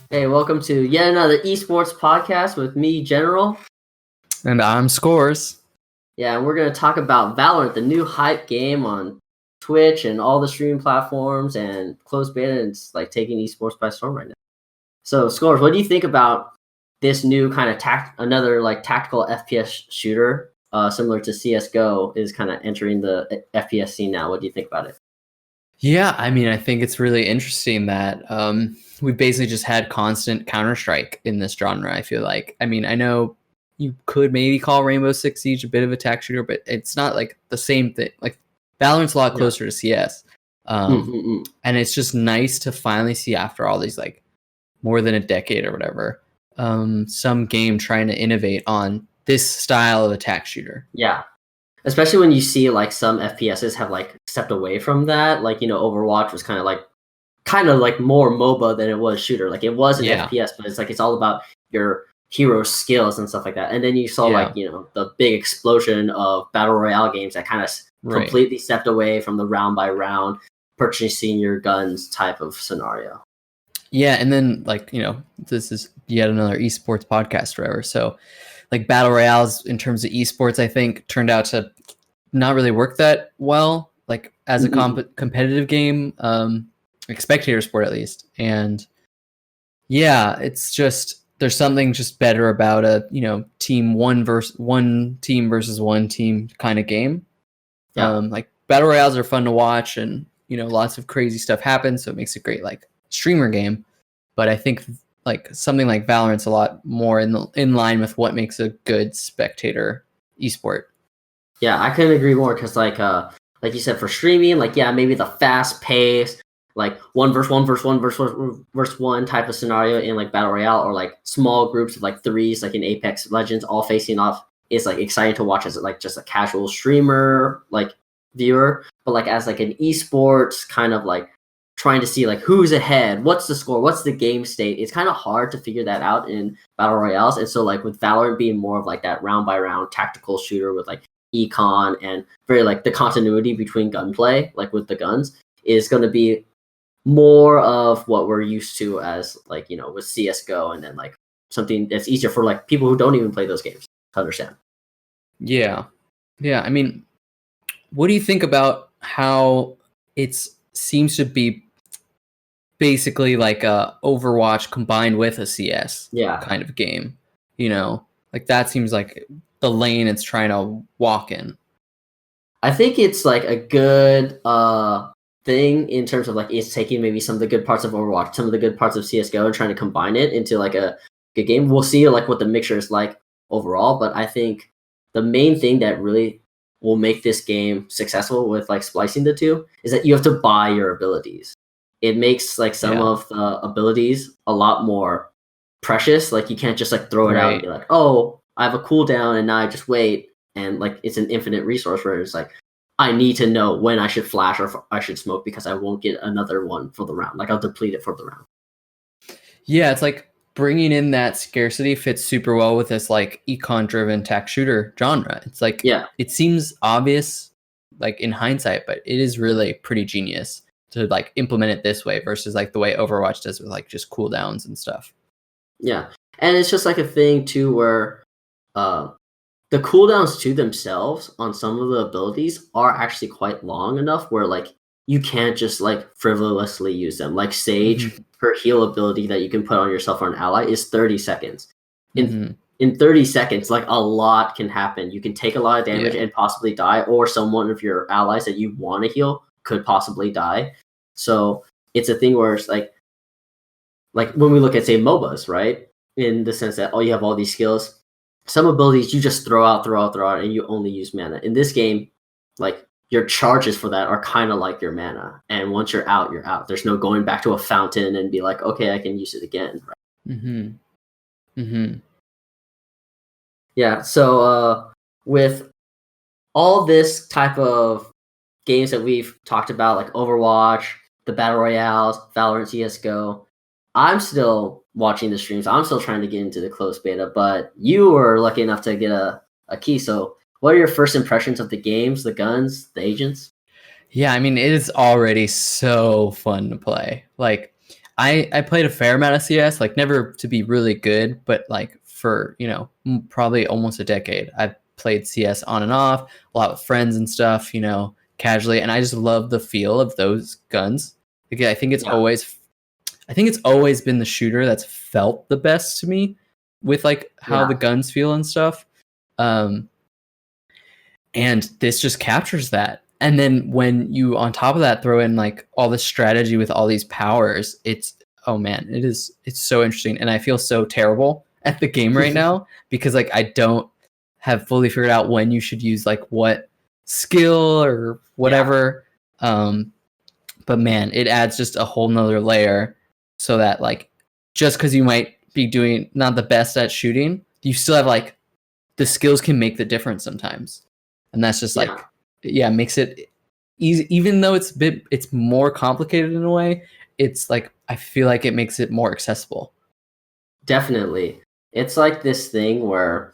Hey, welcome to yet another esports podcast with me, General. And I'm Scores. Yeah, and we're going to talk about Valorant, the new hype game on Twitch and all the streaming platforms and closed beta, and it's like taking esports by storm right now. So, Scores, what do you think about this new kind of another like tactical FPS shooter, similar to CS:GO, is kind of entering the FPS scene now? What do you think about it? Yeah, I mean, I think it's really interesting that we've basically just had constant Counter-Strike in this genre, I feel like. I mean, I know you could maybe call Rainbow Six Siege a bit of a tac shooter, but it's not like the same thing. Like, Valorant's a lot closer to CS. And it's just nice to finally see, after all these, like, more than a decade or whatever, some game trying to innovate on this style of a tac shooter. Yeah. Especially when you see like some FPSs have like stepped away from that. Like, Overwatch was kind of like more MOBA than it was shooter. Like it was an FPS, but it's like it's all about your hero skills and stuff like that. And then you saw the big explosion of battle royale games that kind of completely stepped away from the round by round purchasing your guns type of scenario. Yeah, and then this is yet another esports podcast or whatever. So like battle royales in terms of esports, I think turned out to not really work that well, like as a competitive game, like spectator sport at least. And yeah, it's just there's something just better about a team versus one team kind of game. Yeah. Like battle royales are fun to watch, and lots of crazy stuff happens, so it makes a great like streamer game. But I think like something like Valorant's a lot more in line with what makes a good spectator esport. Yeah, I couldn't agree more because like you said, for streaming, maybe the fast pace, like one versus one type of scenario in like battle royale, or like small groups of like threes, like in Apex Legends, all facing off, is like exciting to watch as like just a casual streamer like viewer. But like as like an esports kind of like trying to see like who's ahead, what's the score, what's the game state, it's kind of hard to figure that out in battle royales. And so like with Valorant being more of like that round by round tactical shooter with like econ and very like the continuity between gunplay, like with the guns, is going to be more of what we're used to as like with CS:GO, and then like something that's easier for like people who don't even play those games to understand. Yeah, I mean, what do you think about how it seems to be basically like a Overwatch combined with a CS kind of game? Like that seems like the lane it's trying to walk in. I think it's like a good thing in terms of like it's taking maybe some of the good parts of Overwatch, some of the good parts of CS:GO, and trying to combine it into like a good game. We'll see like what the mixture is like overall, but I think the main thing that really will make this game successful with like splicing the two is that you have to buy your abilities. It makes like some of the abilities a lot more precious. Like you can't just like throw it out and be like, oh, I have a cooldown and now I just wait, and like it's an infinite resource where it's like I need to know when I should flash or if I should smoke because I won't get another one for the round. Like I'll deplete it for the round. Yeah, it's like bringing in that scarcity fits super well with this like econ driven tech shooter genre. It's like it seems obvious like in hindsight, but it is really pretty genius to like implement it this way versus like the way Overwatch does with like just cooldowns and stuff. Yeah, and it's just like a thing too where the cooldowns to themselves on some of the abilities are actually quite long enough where like you can't just like frivolously use them. Like Sage, her heal ability that you can put on yourself or an ally is 30 seconds. In 30 seconds, like a lot can happen. You can take a lot of damage and possibly die, or someone of your allies that you want to heal could possibly die. So it's a thing where it's like when we look at say MOBAs, right? In the sense that you have all these skills, some abilities you just throw out, and you only use mana. In this game, like your charges for that are kind of like your mana, and once you're out, you're out. There's no going back to a fountain and be like, okay, I can use it again. Right? Yeah. So with all this type of games that we've talked about, like Overwatch, the battle royales, Valorant, CS:GO, I'm still watching the streams. I'm still trying to get into the closed beta, but you were lucky enough to get a key. So what are your first impressions of the games, the guns, the agents? Yeah, I mean, it is already so fun to play. Like, I played a fair amount of CS, like never to be really good, but like for, probably almost a decade. I've played CS on and off, a lot with friends and stuff, casually, and I just love the feel of those guns. Again, I think it's always been the shooter that's felt the best to me with like how the guns feel and stuff. And this just captures that. And then when you on top of that throw in like all the strategy with all these powers, it's so interesting. And I feel so terrible at the game right now because like I don't have fully figured out when you should use like what skill or whatever. But man, it adds just a whole nother layer so that like just because you might be doing not the best at shooting, you still have like the skills can make the difference sometimes. And that's just like makes it easy, even though it's more complicated in a way. It's like I feel like it makes it more accessible. Definitely. It's like this thing where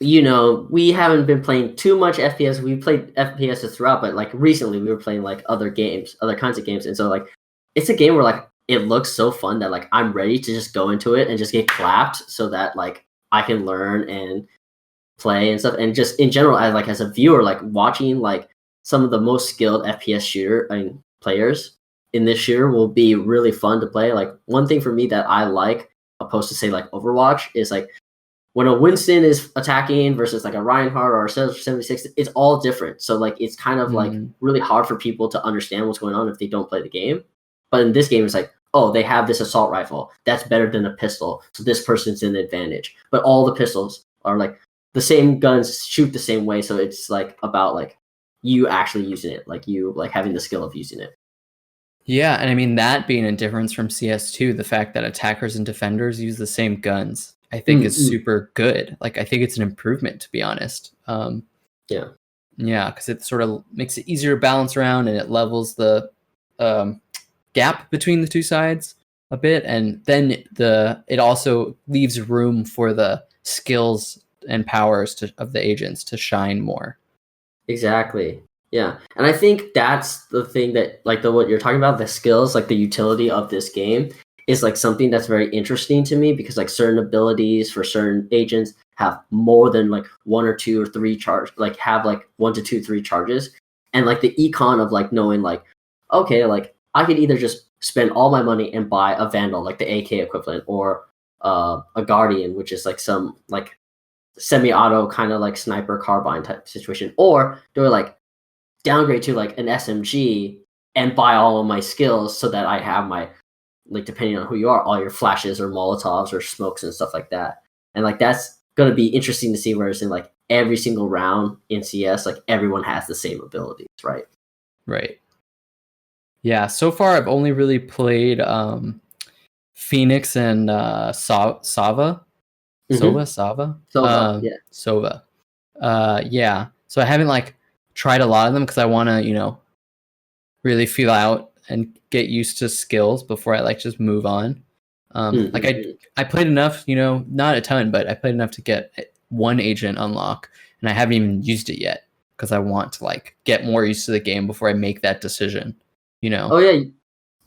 we haven't been playing too much FPS. We played FPS throughout, but like recently we were playing like other kinds of games. And so like it's a game where like it looks so fun that like I'm ready to just go into it and just get clapped so that like I can learn and play and stuff. And just in general, as a viewer, like watching like some of the most skilled FPS players in this shooter will be really fun to play. Like one thing for me that I like, opposed to say like Overwatch, is like when a Winston is attacking versus like a Reinhardt or a 76, it's all different. So like it's kind of like really hard for people to understand what's going on if they don't play the game. But in this game, it's like, oh, they have this assault rifle that's better than a pistol, so this person's in advantage. But all the pistols are like the same guns shoot the same way, so it's like about like you actually using it, like you like having the skill of using it. Yeah, and I mean that being a difference from CS2, the fact that attackers and defenders use the same guns, I think is super good. Like I think it's an improvement, to be honest. Yeah, because it sort of makes it easier to balance around, and it levels the gap between the two sides a bit, and then it also leaves room for the skills and powers of the agents to shine more. Exactly. Yeah, and I think that's the thing that like what you're talking about, the skills, like the utility of this game is like something that's very interesting to me because like certain abilities for certain agents have more than like one or two or three charge, like have like 1 to 2, 3 charges, and like the econ of like knowing like, okay, like I could either just spend all my money and buy a Vandal, like the AK equivalent, or a Guardian, which is like some like semi-auto kind of like sniper carbine type situation, or do I like downgrade to like an SMG and buy all of my skills so that I have my, like depending on who you are, all your flashes or Molotovs or smokes and stuff like that. And like that's gonna be interesting to see, whereas in like every single round in CS, like everyone has the same abilities, right? Right. Yeah, so far I've only really played Phoenix and Sova. Sova. Yeah. So I haven't like tried a lot of them because I want to, really feel out and get used to skills before I like just move on. Like I played enough, not a ton, but I played enough to get one agent unlock, and I haven't even used it yet because I want to like get more used to the game before I make that decision. Oh yeah,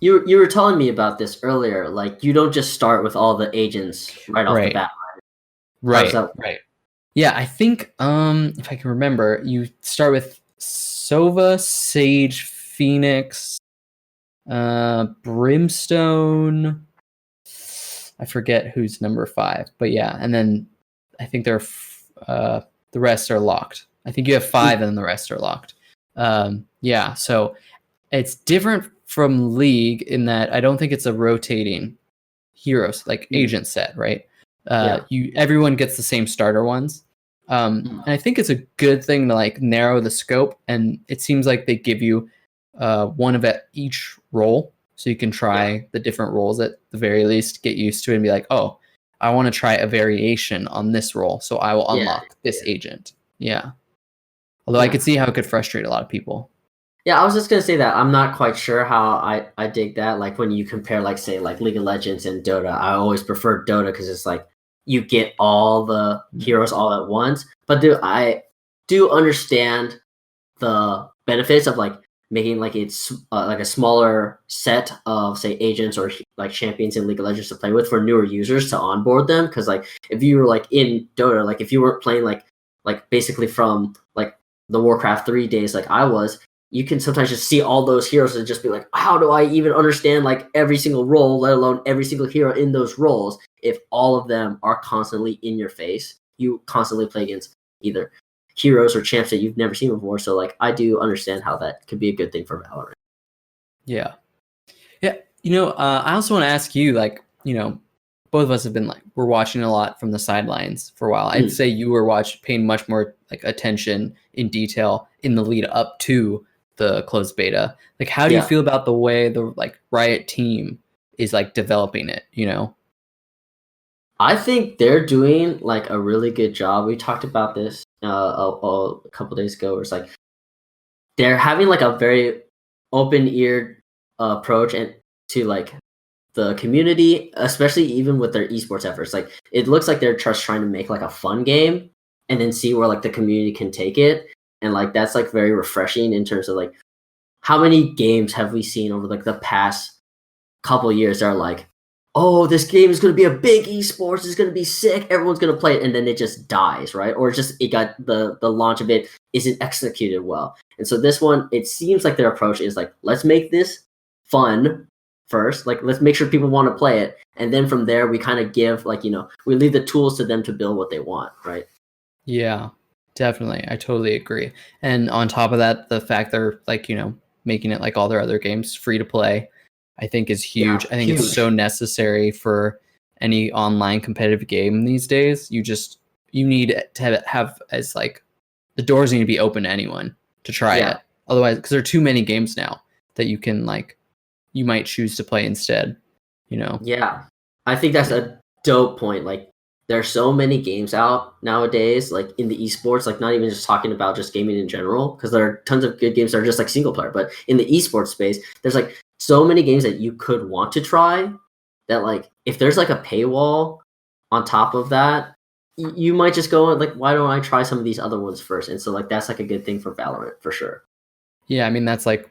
you were telling me about this earlier. Like you don't just start with all the agents right off the bat. Right. Yeah, I think if I can remember, you start with Sova, Sage, Phoenix, Brimstone. I forget who's number 5, but yeah, and then I think the rest are locked. I think you have 5 and then the rest are locked. Yeah, so it's different from League in that I don't think it's a rotating heroes like agent set, right? Everyone gets the same starter ones. And I think it's a good thing to like narrow the scope, and it seems like they give you one of each role, so you can try the different roles at the very least, get used to it and be like, oh, I want to try a variation on this role, so I will unlock this agent. Yeah. Although I could see how it could frustrate a lot of people. Yeah, I was just gonna say that I'm not quite sure how I dig that. Like when you compare, like say, like League of Legends and Dota, I always prefer Dota because it's like you get all the heroes all at once. But I do understand the benefits of like making like it's like a smaller set of say agents or like champions in League of Legends to play with for newer users to onboard them. Because like if you were like in Dota, like if you weren't playing like basically from like the Warcraft 3 days like I was, you can sometimes just see all those heroes and just be like, how do I even understand like every single role, let alone every single hero in those roles, if all of them are constantly in your face? You constantly play against either heroes or champs that you've never seen before. So like I do understand how that could be a good thing for Valorant. Yeah. Yeah. I also want to ask you, like, both of us have been like, we're watching a lot from the sidelines for a while. I'd say you were paying much more like attention in detail in the lead up to the closed beta. Like, how do you feel about the way the like Riot team is like developing it, I think they're doing like a really good job. We talked about this a couple days ago. Where it's like they're having like a very open-eared approach and to like the community, especially even with their esports efforts. Like it looks like they're just trying to make like a fun game and then see where like the community can take it. And like that's like very refreshing in terms of like how many games have we seen over like the past couple years that are like, oh, this game is going to be a big esports, it's going to be sick, everyone's going to play it, and then it just dies, right? Or just it got the launch of it isn't executed well. And so this one, it seems like their approach is like, let's make this fun first, like let's make sure people want to play it, and then from there we kind of give like we leave the tools to them to build what they want, right? Yeah, definitely. I totally agree. And on top of that, the fact they're like, making it like all their other games free to play, I think is huge. I think it's so necessary for any online competitive game these days. You need to have as like the doors need to be open to anyone to try it. Otherwise, because there are too many games now that you can like, you might choose to play instead, Yeah, I think that's a dope point. Like there's so many games out nowadays, like in the esports, like not even just talking about just gaming in general, because there are tons of good games that are just like single player, but in the esports space, there's like so many games that you could want to try that like if there's like a paywall on top of that, you might just go like, why don't I try some of these other ones first? And so like that's like a good thing for Valorant for sure. Yeah, I mean that's like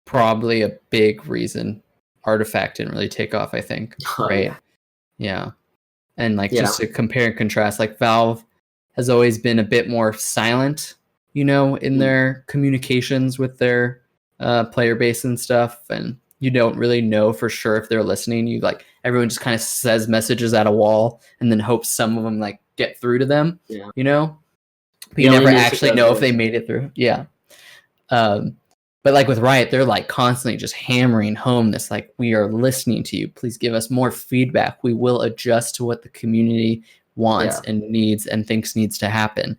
probably a big reason Artifact didn't really take off, I think. Right? Yeah. And like just to compare and contrast, like Valve has always been a bit more silent, in their communications with their player base and stuff. And you don't really know for sure if they're listening. You like everyone just kind of says messages at a wall and then hopes some of them like get through to them, But you never actually know if they made it through. Yeah. But like with Riot, they're like constantly just hammering home this, like, we are listening to you. Please give us more feedback. We will adjust to what the community wants and needs and thinks needs to happen.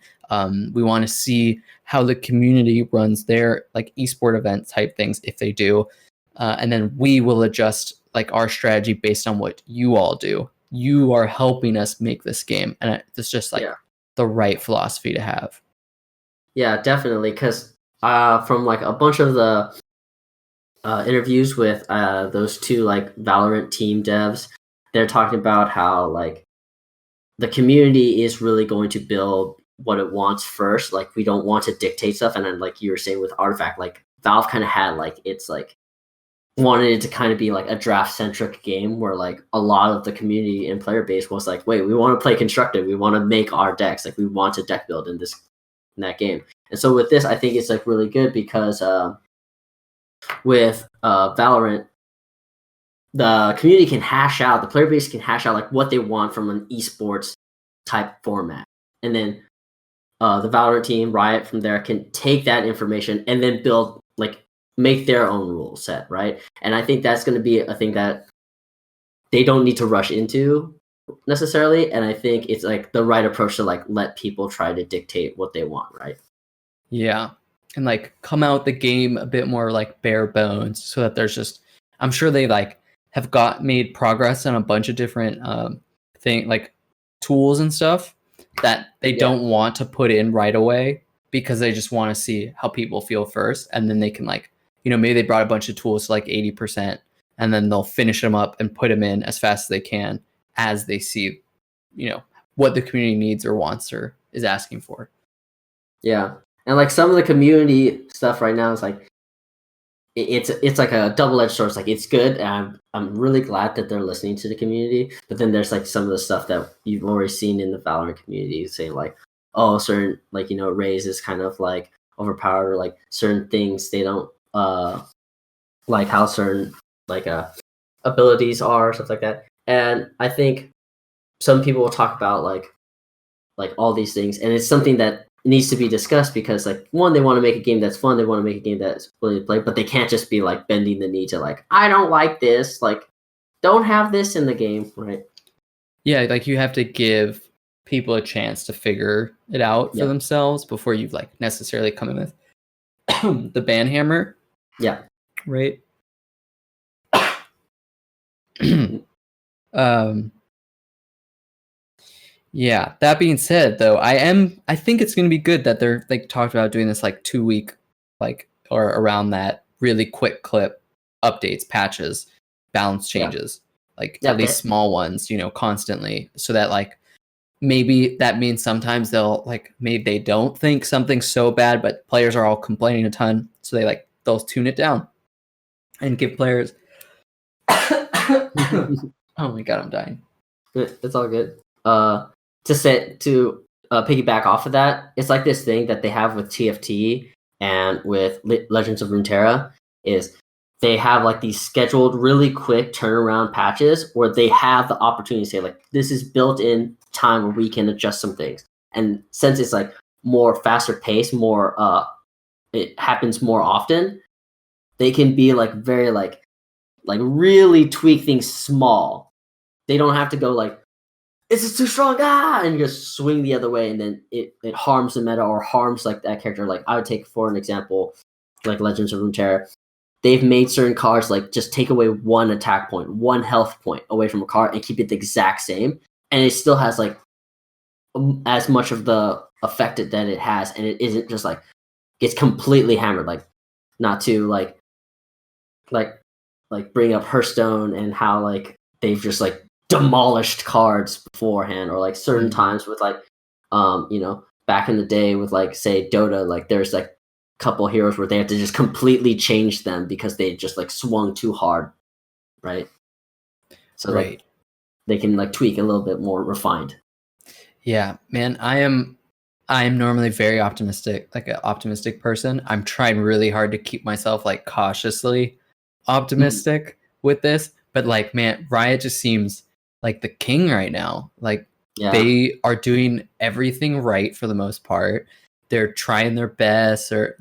We want to see how the community runs their like esport event type things if they do. And then we will adjust like our strategy based on what you all do. You are helping us make this game. And it's just like the right philosophy to have. Yeah, definitely. Because from like a bunch of the interviews with those two like Valorant team devs, they're talking about how like the community is really going to build what it wants first. Like we don't want to dictate stuff. And then like you were saying with Artifact, like Valve kind of had like it's like wanted it to kind of be like a draft centric game where like a lot of the community and player base was like, wait, we want to play constructive, we want to make our decks, like we want to deck build in that game. And so with this, I think it's like really good because with Valorant, the community can hash out, the player base can hash out like what they want from an esports type format, and then the Valorant team, Riot, from there can take that information and then build like make their own rule set, right? And I think that's going to be a thing that they don't need to rush into necessarily, and I think it's like the right approach to like let people try to dictate what they want, right? Yeah. And like come out the game a bit more like bare bones so that there's just, I'm sure they like have made progress on a bunch of different like tools and stuff that they don't want to put in right away because they just want to see how people feel first. And then they can like, maybe they brought a bunch of tools to like 80% and then they'll finish them up and put them in as fast as they can as they see, what the community needs or wants or is asking for. Yeah. And like some of the community stuff right now is like it's like a double-edged sword. It's like it's good, and I'm really glad that they're listening to the community. But then there's like some of the stuff that you've already seen in the Valorant community, saying like, oh, certain like Raze is kind of like overpowered, or like certain things they don't like how certain like abilities are, stuff like that. And I think some people will talk about like all these things, and it's something that needs to be discussed because like one, they want to make a game that's fun, they want to make a game that's fun to play, but they can't just be like bending the knee to like, I don't like this, like don't have this in the game, right? Yeah, like you have to give people a chance to figure it out for themselves before you like necessarily come in with the ban hammer. Yeah. Right. Yeah, that being said though, I think it's going to be good that they're like talked about doing this like 2 week like or around that really quick clip updates, patches, balance changes, like at least small ones, constantly, so that like maybe that means sometimes they'll like maybe they don't think something's so bad, but players are all complaining a ton, so they'll tune it down and give players oh my god, I'm dying. It's all good. To piggyback off of that, it's like this thing that they have with TFT and with Legends of Runeterra is they have like these scheduled really quick turnaround patches where they have the opportunity to say like, this is built in time where we can adjust some things. And since it's like more faster pace, more it happens more often, they can be like very like really tweak things small. They don't have to go like, this is too strong, and you just swing the other way, and then it harms the meta or harms like that character. Like I would take for an example, like Legends of Runeterra. They've made certain cards like just take away one attack point, one health point away from a card, and keep it the exact same, and it still has like as much of the effect that it has, and it isn't just like gets completely hammered. Like not to like bring up Hearthstone and how like they've just like demolished cards beforehand, or like certain times with like back in the day with like say Dota, like there's like a couple heroes where they have to just completely change them because they just like swung too hard, right? So like they can like tweak a little bit more refined. Yeah, man, I am normally very optimistic, like an optimistic person. I'm trying really hard to keep myself like cautiously optimistic with this, but like, man, Riot just seems like the king right now. Like they are doing everything right for the most part. They're trying their best, or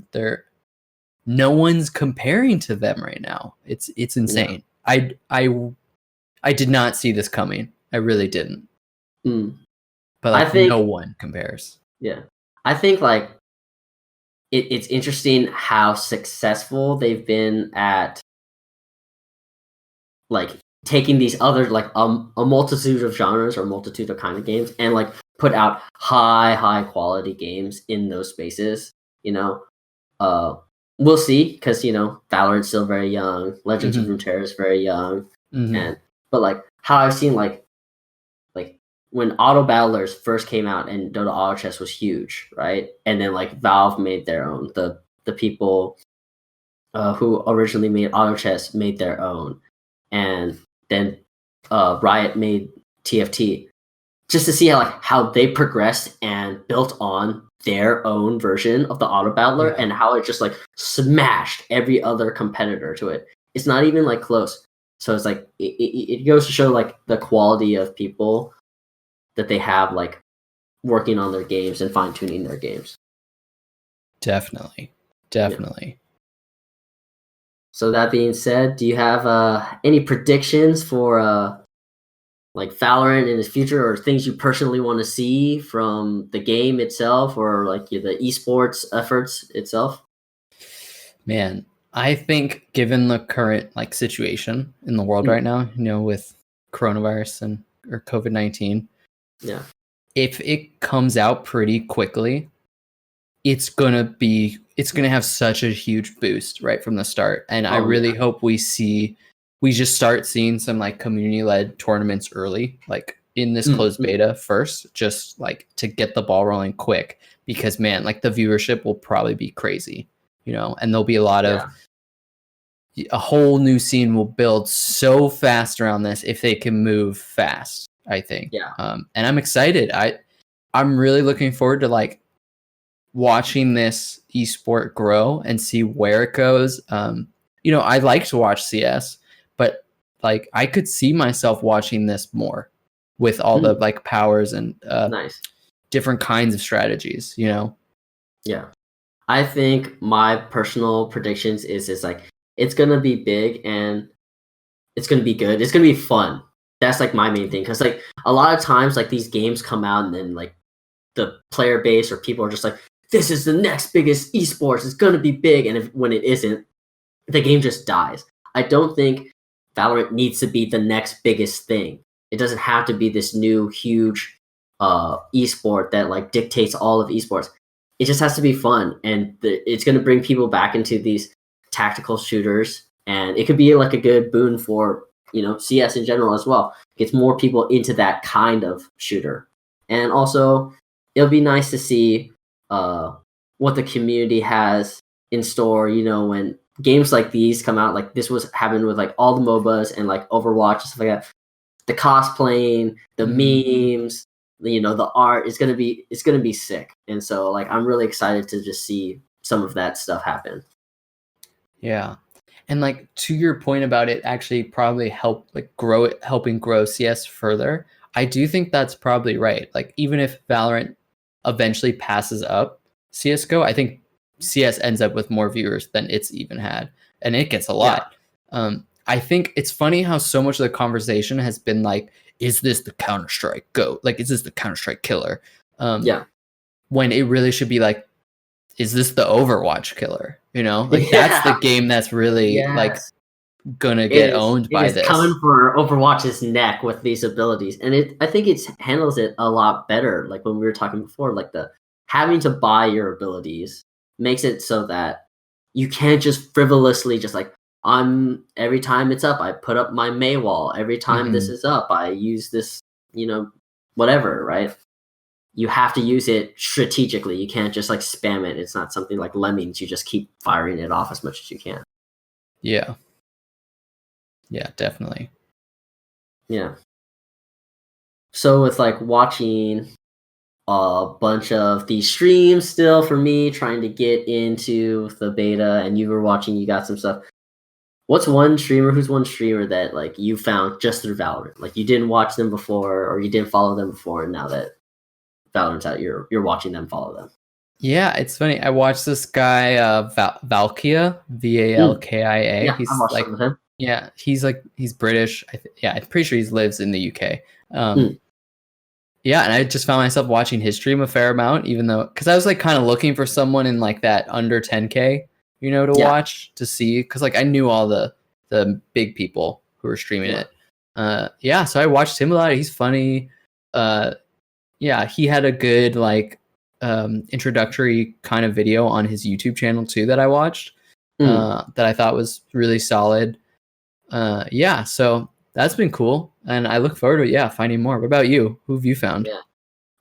no one's comparing to them right now. It's insane. I did not see this coming. I really didn't. But like, I think no one compares. Yeah. I think like it's interesting how successful they've been at like taking these other like a multitude of genres or multitude of kind of games and like put out high quality games in those spaces. We'll see, because Valorant's still very young, Legends of Runeterra is very young, but like how I've seen like when auto battlers first came out and Dota Auto Chess was huge, right? And then like Valve made their own. The people who originally made Auto Chess made their own, and then Riot made TFT, just to see how they progressed and built on their own version of the auto battler, and how it just like smashed every other competitor to it. It's not even like close. So it's like it goes to show like the quality of people that they have like working on their games and fine tuning their games. Definitely. Yeah. So that being said, do you have any predictions for like Valorant in the future, or things you personally want to see from the game itself, or like the esports efforts itself? Man, I think given the current like situation in the world right now, with coronavirus or COVID-19, if it comes out pretty quickly, it's gonna have such a huge boost right from the start. And I really hope we just start seeing some like community-led tournaments early, like in this closed beta first, just like to get the ball rolling quick, because man, like the viewership will probably be crazy, and there'll be a lot of a whole new scene will build so fast around this if they can move fast, I think. Yeah. And I'm excited. I'm really looking forward to like watching this esport grow and see where it goes. I like to watch CS, but like I could see myself watching this more with all the like powers and Nice. different kinds of strategies, Yeah. I think my personal predictions is like it's gonna be big and it's gonna be good. It's gonna be fun. That's like my main thing. Cause like a lot of times like these games come out and then like the player base or people are just like, this is the next biggest esports. It's gonna be big. And when it isn't, the game just dies. I don't think Valorant needs to be the next biggest thing. It doesn't have to be this new huge esport that like dictates all of esports. It just has to be fun, and it's going to bring people back into these tactical shooters, and it could be like a good boon for CS in general as well. Gets more people into that kind of shooter, and also it'll be nice to see what the community has in store. When games like these come out, like this was happened with like all the MOBAs and like Overwatch and stuff like that. The cosplaying, the memes, the art is gonna be sick. And so like I'm really excited to just see some of that stuff happen. Yeah. And like to your point about it actually probably helping grow CS further. I do think that's probably right. Like even if Valorant eventually passes up CS:GO, I think CS ends up with more viewers than it's even had, and it gets a lot. Yeah. I think it's funny how so much of the conversation has been like, is this the Counter-Strike GOAT? Like, is this the Counter-Strike killer? When it really should be like, is this the Overwatch killer? That's the game that's really like gonna get owned by this. Coming for Overwatch's neck with these abilities, and I think it handles it a lot better. Like when we were talking before, like the having to buy your abilities makes it so that you can't just frivolously just like every time it's up I put up my May wall, every time this is up I use this whatever, right? You have to use it strategically. You can't just like spam it. It's not something like Lemmings, you just keep firing it off as much as you can. Yeah definitely. Yeah, so with like watching a bunch of these streams still for me trying to get into the beta, and you were watching, you got some stuff. Who's one streamer that like you found just through Valorant? Like you didn't watch them before or you didn't follow them before, and now that Valorant's out, you're watching them, follow them. Yeah, it's funny. I watched this guy Valkia, Valkia. Yeah, he's I watched like some of him. Yeah, he's British. I'm pretty sure he lives in the UK. Yeah, and I just found myself watching his stream a fair amount, even though because I was like kind of looking for someone in like that under 10K, to watch to see, because like I knew all the big people who were streaming it. So I watched him a lot. He's funny. He had a good like introductory kind of video on his YouTube channel too that I watched that I thought was really solid. So that's been cool, and I look forward to finding more. What about you? Who have you found? Yeah,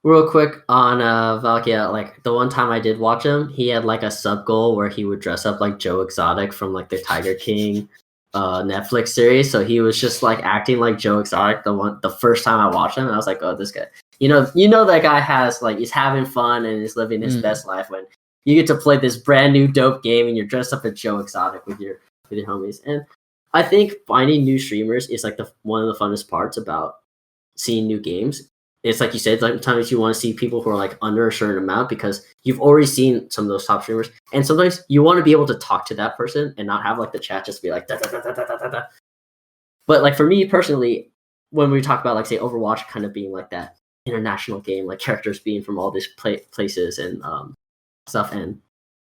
real quick on Valkia, like the one time I did watch him, he had like a sub goal where he would dress up like Joe Exotic from like the Tiger King Netflix series. So he was just like acting like Joe Exotic the first time I watched him, and I was like, oh, this guy, that guy has like he's having fun and is living his best life when you get to play this brand new dope game and you're dressed up as Joe Exotic with your homies. And I think finding new streamers is like one of the funnest parts about seeing new games. It's like you said, like sometimes you want to see people who are like under a certain amount because you've already seen some of those top streamers, and sometimes you want to be able to talk to that person and not have like the chat just be like da, da, da, da, da, da, da. But like for me personally, when we talk about like say Overwatch kind of being like that international game, like characters being from all these places and stuff, and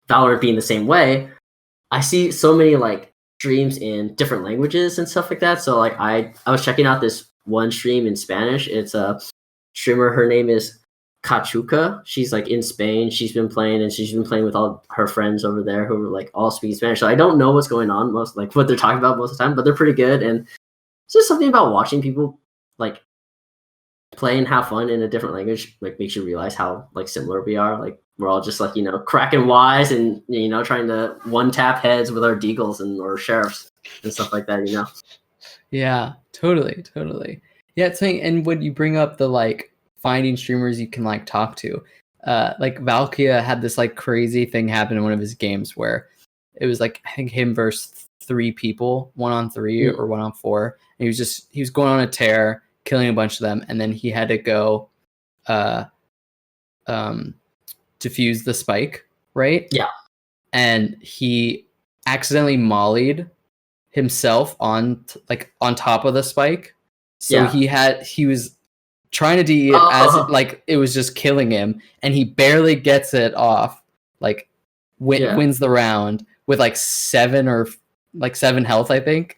Valorant being the same way, I see so many like streams in different languages and stuff like that. So like I was checking out this one stream in Spanish. It's a streamer, her name is Cachuca. She's like in Spain. She's been playing with all her friends over there who are like all speak Spanish. So I don't know what's going on most, like what they're talking about most of the time, but they're pretty good. And it's just something about watching people like play and have fun in a different language like makes you realize how like similar we are. Like we're all just like, cracking wise and trying to one tap heads with our deagles and or sheriffs and stuff like that. Yeah, totally. Yeah, it's funny. And when you bring up the like finding streamers you can like talk to, like Valkia had this like crazy thing happen in one of his games where it was like I think him versus 3 people, 1-on-3 or 1-on-4, and he was going on a tear, killing a bunch of them, and then he had to go defuse the spike, right? Yeah. And he accidentally mollied himself on top of the spike. So he was trying to DE it as like it was just killing him, and he barely gets it off, like wins the round with like 7 health, I think.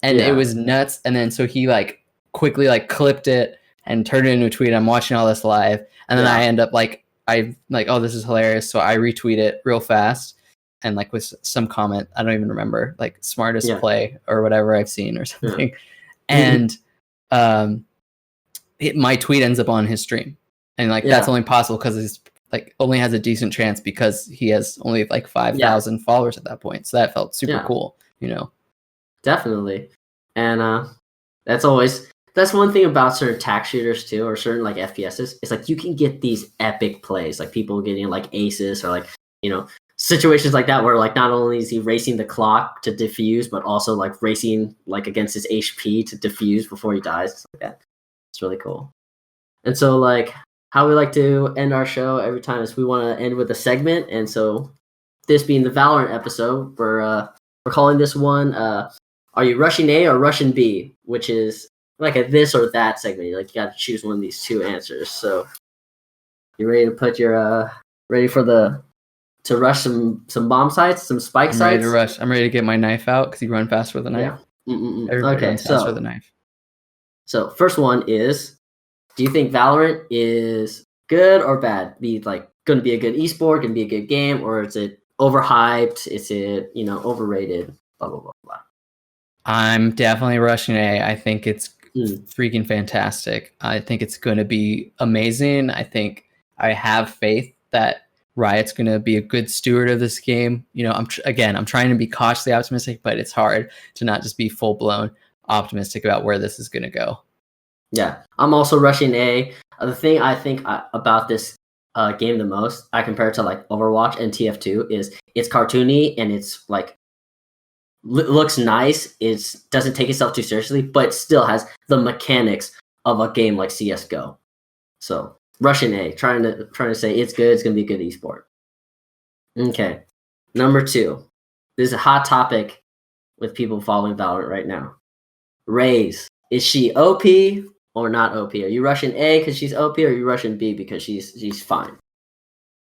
And it was nuts. And then so he like quickly like clipped it and turned it into a tweet. I'm watching all this live, and then I end up I'm like, oh, this is hilarious. So I retweet it real fast and like with some comment, I don't even remember, like smartest play or whatever I've seen or something. And my tweet ends up on his stream. And like that's only possible because he's like only has a decent chance because he has only like 5,000 followers at that point. So that felt super cool, Definitely. And that's one thing about certain tac shooters too, or certain like FPSs. It's like you can get these epic plays, like people getting like aces or like, situations like that where like not only is he racing the clock to defuse, but also like racing like against his HP to defuse before he dies. It's like that. It's really cool. And so like how we like to end our show every time is we want to end with a segment. And so this being the Valorant episode, we're calling this one are you rushing A or rushing B? Which is like a this or that segment. Like you got to choose one of these 2 answers. So you ready to put your ready to rush some bomb sites, some spike sites? I'm ready to rush. I'm ready to get my knife out because you run fast with a knife. Everybody runs fast with a knife. So first one is, do you think Valorant is good or bad? Be like going to be a good esport, going to be a good game, or is it overhyped? Is it overrated? Blah blah blah blah. I'm definitely rushing A. I think it's freaking fantastic. I think it's going to be amazing. I think I have faith that Riot's going to be a good steward of this game. I'm trying to be cautiously optimistic, but it's hard to not just be full blown optimistic about where this is going to go. Yeah, I'm also rushing A. The thing I think about this game the most, I compare it to like Overwatch and TF2, is it's cartoony and it's like looks nice. It doesn't take itself too seriously, but still has the mechanics of a game like CS:GO. So rushing A, trying to say it's good. It's gonna be a good esport. Okay, number 2. This is a hot topic with people following Valorant right now. Raze, is she OP or not OP? Are you rushing A because she's OP, or are you rushing B because she's fine?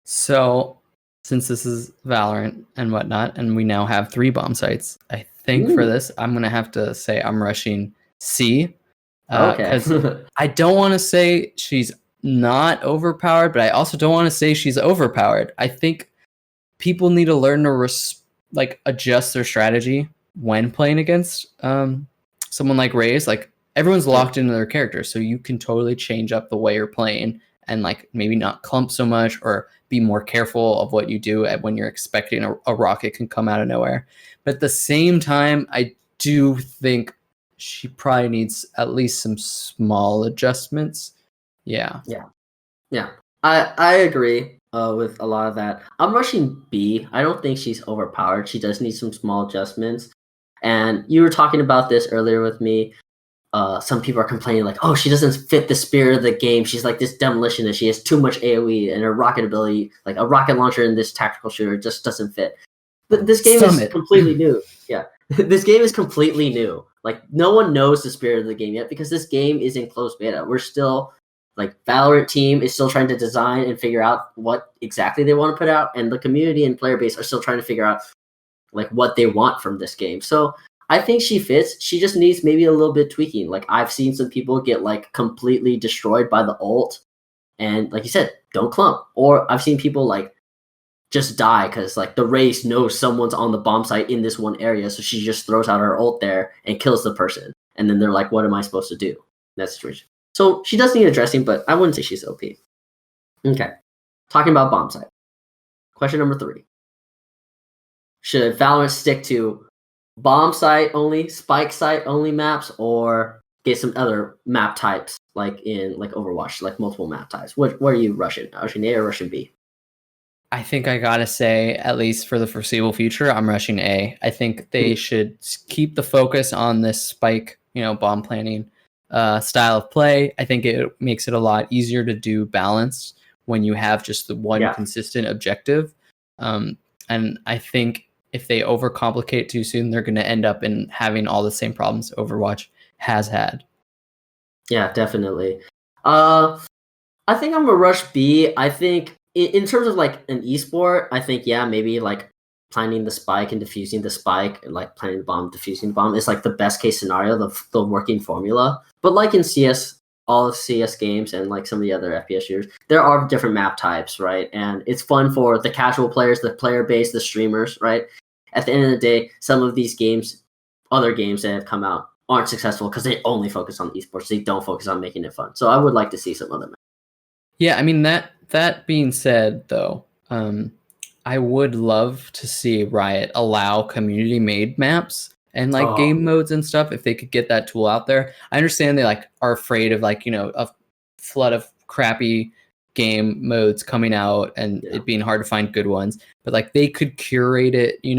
So since this is Valorant and whatnot, and we now have 3 bomb sites, I think for this I'm gonna have to say I'm rushing C. Because I don't want to say she's not overpowered, but I also don't want to say she's overpowered. I think people need to learn to adjust their strategy when playing against someone like Raze. Like everyone's locked into their character, so you can totally change up the way you're playing and like maybe not clump so much or be more careful of what you do when you're expecting a rocket can come out of nowhere. But at the same time, I do think she probably needs at least some small adjustments. Yeah. I agree with a lot of that. I'm rushing B. I don't think she's overpowered. She does need some small adjustments. And you were talking about this earlier with me. Some people are complaining like, oh, she doesn't fit the spirit of the game. She's like this demolitionist. She has too much AoE, and her rocket ability, like a rocket launcher in this tactical shooter, just doesn't fit. But this game is completely new. Yeah, this game is completely new. Like no one knows the spirit of the game yet because this game is in closed beta. We're still like Valorant team is still trying to design and figure out what exactly they want to put out, and the community and player base are still trying to figure out like what they want from this game. So I think she fits. She just needs maybe a little bit tweaking. Like I've seen some people get like completely destroyed by the ult, and like you said, don't clump. Or I've seen people like just die because like the race knows someone's on the bomb site in this one area, so she just throws out her ult there and kills the person. And then they're like, "What am I supposed to do?" In that situation. So she does need addressing, but I wouldn't say she's OP. Okay. Talking about bomb site. Question number 3. Should Valorant stick to bomb site only, spike site only maps, or get some other map types like in like Overwatch, like multiple map types? What are you rushing? Rushing A or rushing B? I think I gotta say, at least for the foreseeable future, I'm rushing A. I think they should keep the focus on this spike, bomb planning style of play. I think it makes it a lot easier to do balance when you have just the one consistent objective. And I think if they overcomplicate it too soon, they're going to end up in having all the same problems Overwatch has had. Yeah, definitely. I think I'm gonna rush B. I think in terms of like an esport, I think maybe like planning the spike and defusing the spike, and like planning the bomb, defusing the bomb is like the best case scenario, the working formula. But like in CS, all of CS games and like some of the other FPS shooters, there are different map types, right? And it's fun for the casual players, the player base, the streamers, right? At the end of the day, some of these games, other games that have come out, aren't successful because they only focus on esports. They don't focus on making it fun. So I would like to see some other maps. Yeah, I mean, that being said, though, I would love to see Riot allow community-made maps and like game modes and stuff if they could get that tool out there. I understand they like are afraid of like, a flood of crappy game modes coming out and it being hard to find good ones, but like they could curate it, I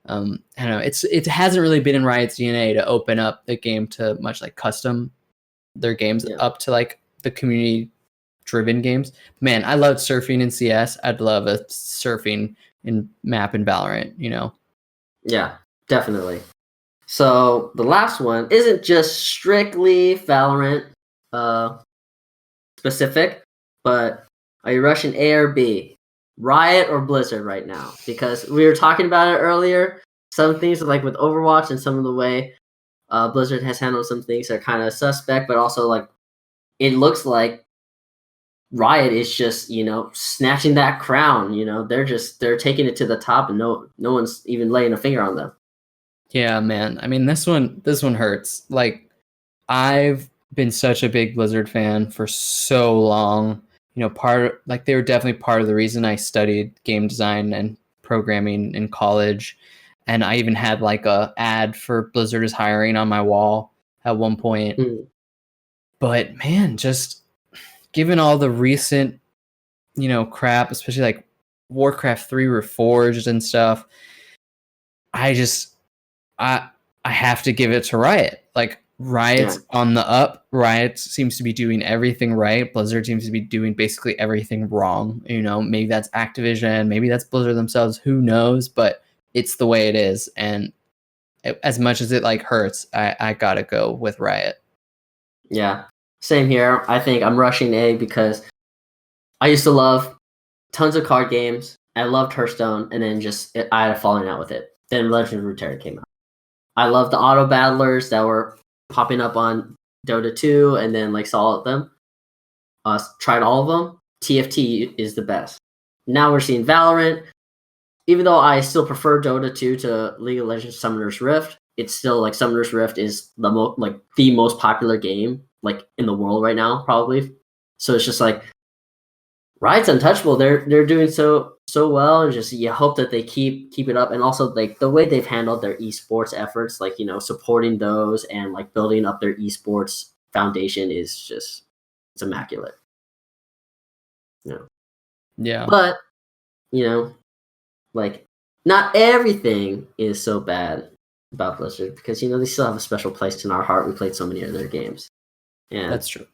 don't know. It hasn't really been in Riot's DNA to open up the game to much like custom their games up to like the community driven games. Man, I loved surfing in CS. I'd love a surfing in map in Valorant, Yeah, definitely. So the last one isn't just strictly Valorant specific, but are you rushing A or B? Riot or Blizzard right now? Because we were talking about it earlier. Some things like with Overwatch and some of the way Blizzard has handled some things are kind of suspect, but also like it looks like Riot is just, snatching that crown. They're taking it to the top, and no one's even laying a finger on them. Yeah, man. I mean, this one hurts. Like, I've been such a big Blizzard fan for so long. They were definitely part of the reason I studied game design and programming in college. And I even had like a ad for Blizzard is hiring on my wall at one point. But man, just given all the recent, crap, especially like Warcraft 3 Reforged and stuff, I have to give it to Riot. Like, Riot's on the up. Riot seems to be doing everything right. Blizzard seems to be doing basically everything wrong. Maybe that's Activision, maybe that's Blizzard themselves, who knows, but it's the way it is. And as much as it like hurts, I gotta go with Riot. Yeah, same here. I think I'm rushing A because I used to love tons of card games. I loved Hearthstone, and then I had a falling out with it. Then Legend of Runeterra came out. I loved the auto battlers that were popping up on Dota 2, and then like saw all of them. Tried all of them. TFT is the best. Now we're seeing Valorant. Even though I still prefer Dota 2 to League of Legends Summoner's Rift, it's still like Summoner's Rift is the most popular game like in the world right now, probably. So it's just like Riot's untouchable. They're doing so well, and just you hope that they keep it up. And also like the way they've handled their esports efforts, like supporting those and like building up their esports foundation is just it's immaculate. Yeah. But like not everything is so bad about Blizzard because they still have a special place in our heart. We played so many of their games. And that's true.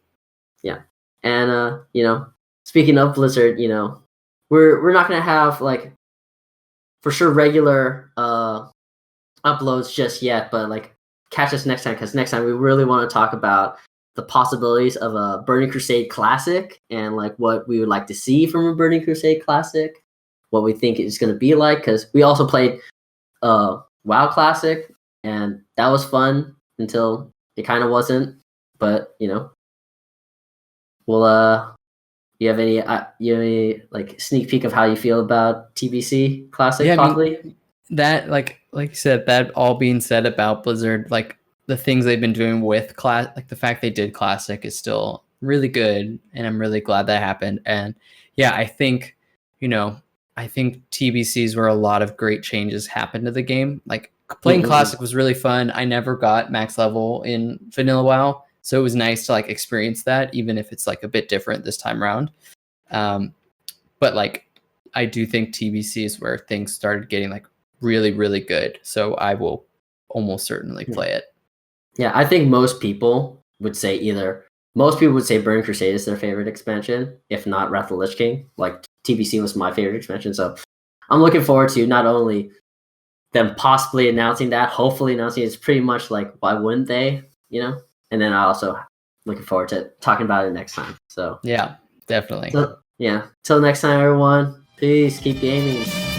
Yeah. And speaking of Blizzard, we're not gonna have like for sure regular uploads just yet, but like catch us next time because next time we really want to talk about the possibilities of a Burning Crusade Classic and like what we would like to see from a Burning Crusade Classic, what we think it's gonna be like, because we also played WoW Classic and that was fun until it kind of wasn't, but we'll you have any like sneak peek of how you feel about TBC Classic? Yeah, possibly? I mean, that like you said, that all being said about Blizzard, like the things they've been doing with class, like the fact they did classic is still really good, and I'm really glad that happened. And yeah, I think, I think TBCs where a lot of great changes happened to the game. Like playing classic was really fun. I never got max level in vanilla WoW, so it was nice to like experience that, even if it's like a bit different this time around. But like, I do think TBC is where things started getting like really, really good. So I will almost certainly play it. Yeah, I think most people would say Burning Crusade is their favorite expansion, if not Wrath of the Lich King. Like TBC was my favorite expansion, so I'm looking forward to not only them possibly announcing that, hopefully announcing it's pretty much like why wouldn't they, And then I also looking forward to talking about it next time. So yeah, definitely. So, yeah. Till next time, everyone. Peace. Keep gaming.